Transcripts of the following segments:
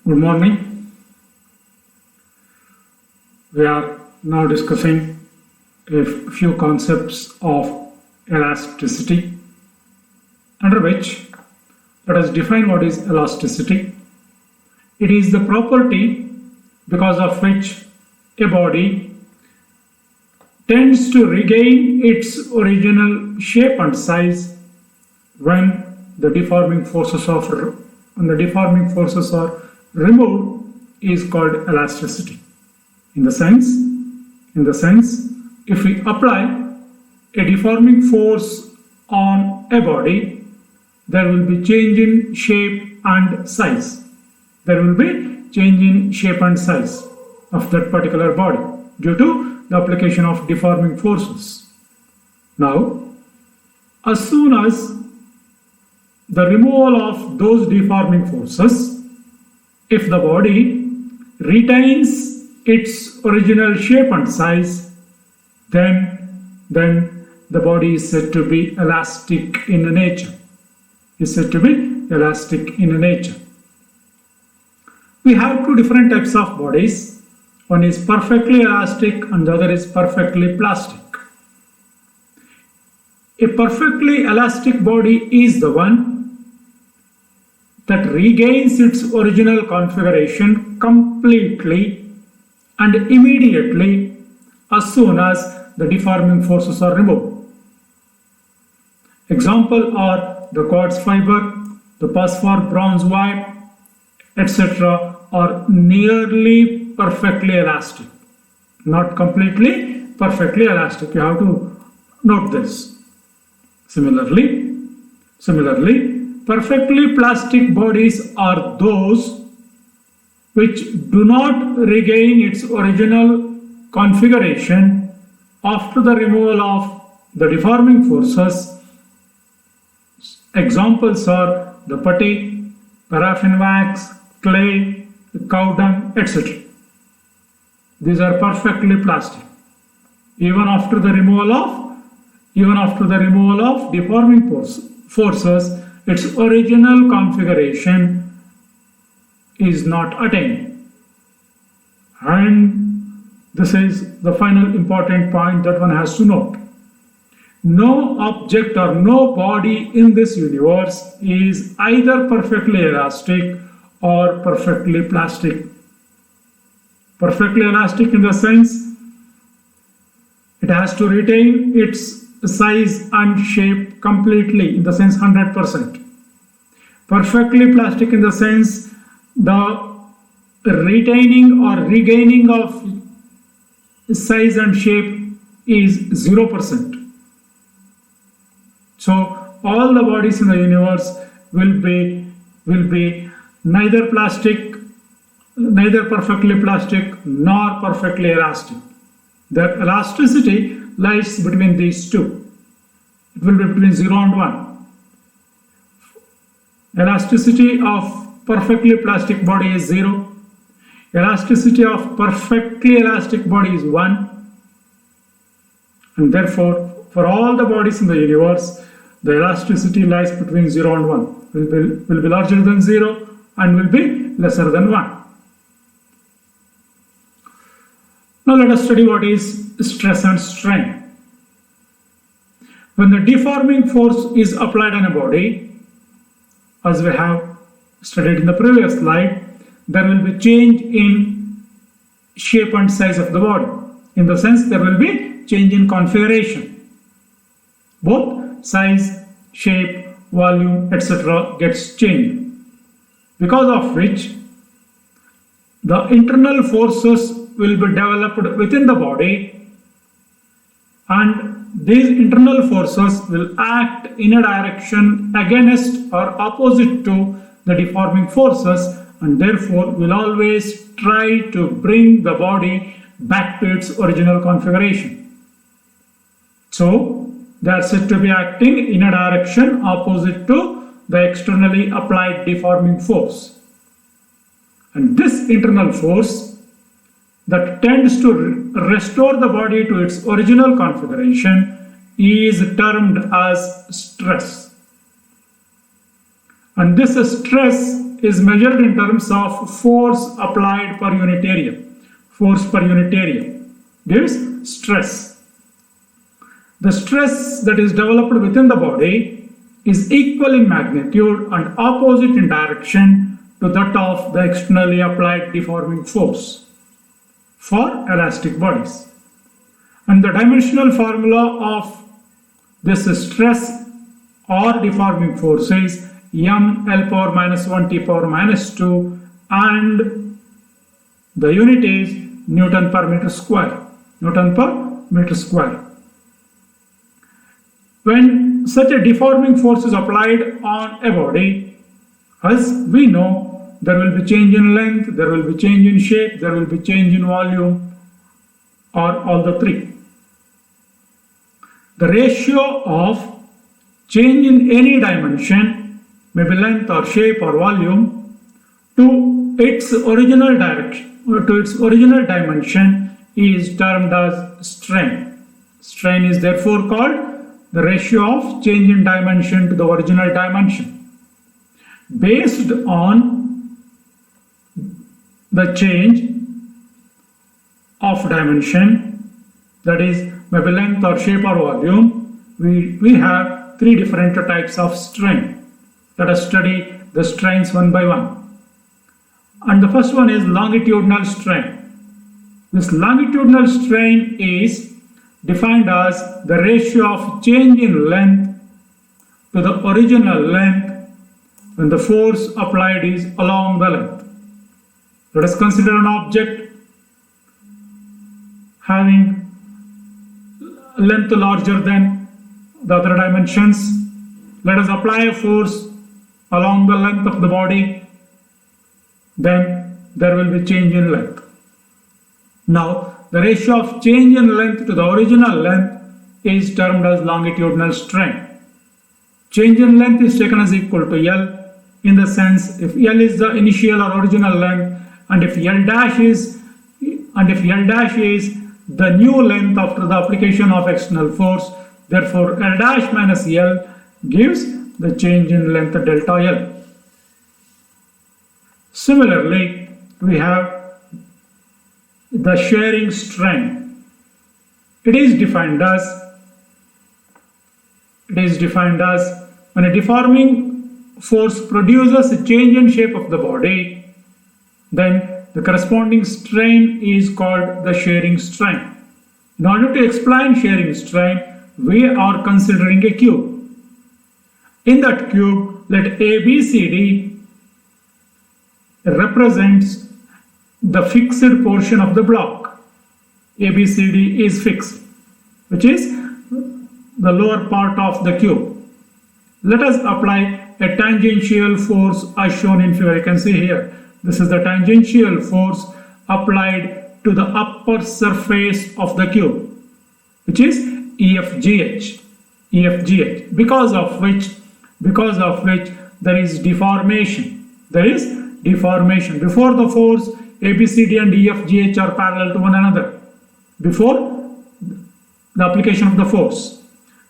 Good morning. We are now discussing a few concepts of elasticity, under which let us define what is elasticity. It is the property because of which a body tends to regain its original shape and size when the deforming forces are removed is called elasticity. In the sense, if we apply a deforming force on a body, there will be change in shape and size. There will be change in shape and size of that particular body due to the application of deforming forces. Now, as soon as the removal of those deforming forces, if the body retains its original shape and size, then the body is said to be elastic in nature. We have two different types of bodies. One is perfectly elastic and the other is perfectly plastic. A perfectly elastic body is the one that regains its original configuration completely and immediately as soon as the deforming forces are removed. Example are the quartz fiber, the phosphor bronze wire, etc. are nearly perfectly elastic, not completely perfectly elastic. You have to note this. Similarly, perfectly plastic bodies are those which do not regain its original configuration after the removal of the deforming forces. Examples are the putty, paraffin wax, clay, cow dung, etc. These are perfectly plastic. Even after the removal of deforming forces, its original configuration is not attained. And this is the final important point that one has to note. No object or no body in this universe is either perfectly elastic or perfectly plastic. Perfectly elastic in the sense it has to retain its size and shape completely, in the sense 100%. Perfectly plastic in the sense the retaining or regaining of size and shape is 0%. So all the bodies in the universe will be neither perfectly plastic nor perfectly elastic. The elasticity lies between these two. It will be between 0 and 1. Elasticity of perfectly plastic body is 0. Elasticity of perfectly elastic body is 1. And therefore, for all the bodies in the universe, the elasticity lies between 0 and 1. Will be larger than 0 and will be lesser than 1. Now let us study what is stress and strain. When the deforming force is applied on a body, as we have studied in the previous slide, there will be change in shape and size of the body. In the sense, there will be change in configuration. Both size, shape, volume, etc. gets changed. Because of which, the internal forces will be developed within the body, and these internal forces will act in a direction against or opposite to the deforming forces, and therefore will always try to bring the body back to its original configuration. So they are said to be acting in a direction opposite to the externally applied deforming force. And this internal force that tends to restore the body to its original configuration is termed as stress. And this stress is measured in terms of force applied per unit area. Force per unit area gives stress. The stress that is developed within the body is equal in magnitude and opposite in direction to that of the externally applied deforming force for elastic bodies. And the dimensional formula of this stress or deforming force is m L power minus 1 T power minus 2, and the unit is Newton per meter square. Newton per meter square. When such a deforming force is applied on a body, as we know, there will be change in length, there will be change in shape, there will be change in volume, or all the three. The ratio of change in any dimension, maybe length or shape or volume, to its original direction or to its original dimension is termed as strain. Strain is therefore called the ratio of change in dimension to the original dimension. Based on the change of dimension, that is maybe length or shape or volume, we have three different types of strain. Let us study the strains one by one. And the first one is longitudinal strain. This longitudinal strain is defined as the ratio of change in length to the original length when the force applied is along the length. Let us consider an object having length larger than the other dimensions. Let us apply a force along the length of the body, then there will be change in length. Now, the ratio of change in length to the original length is termed as longitudinal strain. Change in length is taken as equal to L, in the sense if L is the initial or original length, and if L dash is the new length after the application of external force, therefore L dash minus L gives the change in length delta L. Similarly, we have the shearing strain. It is defined as when a deforming force produces a change in shape of the body, then the corresponding strain is called the shearing strain. In order to explain shearing strain, we are considering a cube. In that cube, let ABCD represents the fixed portion of the block. ABCD is fixed, which is the lower part of the cube. Let us apply a tangential force as shown in figure. You can see here, this is the tangential force applied to the upper surface of the cube, which is EFGH. Because of which there is deformation. Before the force, ABCD and EFGH are parallel to one another before the application of the force.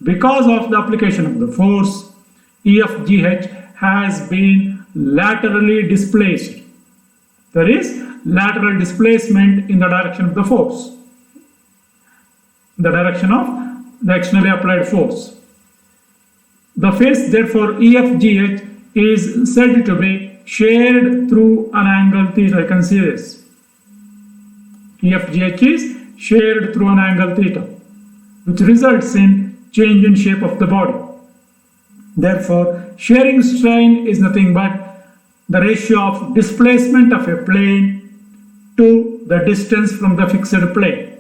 Because of the application of the force, EFGH has been laterally displaced. There is lateral displacement in the direction of the force, the direction of the externally applied force. The face, therefore, EFGH is said to be shared through an angle theta. You can see this. EFGH is shared through an angle theta, which results in change in shape of the body. Therefore, shearing strain is nothing but the ratio of displacement of a plane to the distance from the fixed plane.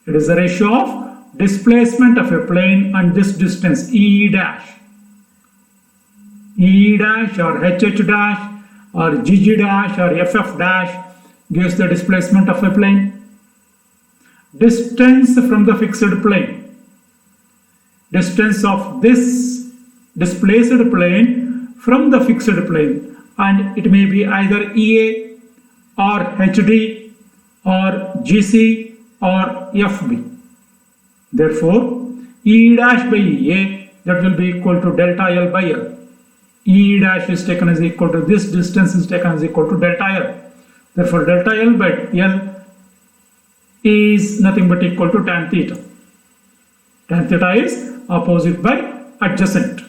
It is the ratio of displacement of a plane and this distance, E dash. E dash or HH dash or GG dash or FF dash gives the displacement of a plane. Distance from the fixed plane. Distance of this displaced plane from the fixed plane, and it may be either EA or HD or GC or FB. Therefore, E dash by EA, that will be equal to delta L by L. E dash is taken as equal to this distance is taken as equal to delta L. Therefore, delta L by L is nothing but equal to tan theta. Tan theta is opposite by adjacent.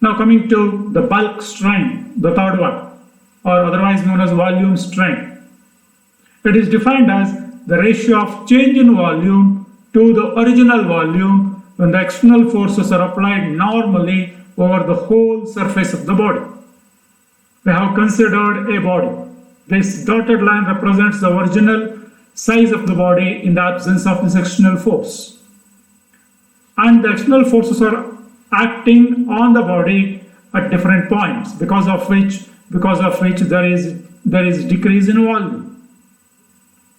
Now coming to the bulk strain, the third one, or otherwise known as volume strain. It is defined as the ratio of change in volume to the original volume when the external forces are applied normally over the whole surface of the body. We have considered a body. This dotted line represents the original size of the body in the absence of this external force. And the external forces are acting on the body at different points, because of which there is decrease in volume.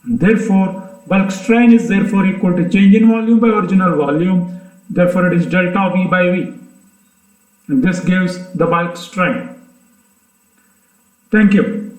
Therefore, bulk strain is therefore equal to change in volume by original volume. Therefore, it is delta V by V. And this gives the bulk strain. Thank you.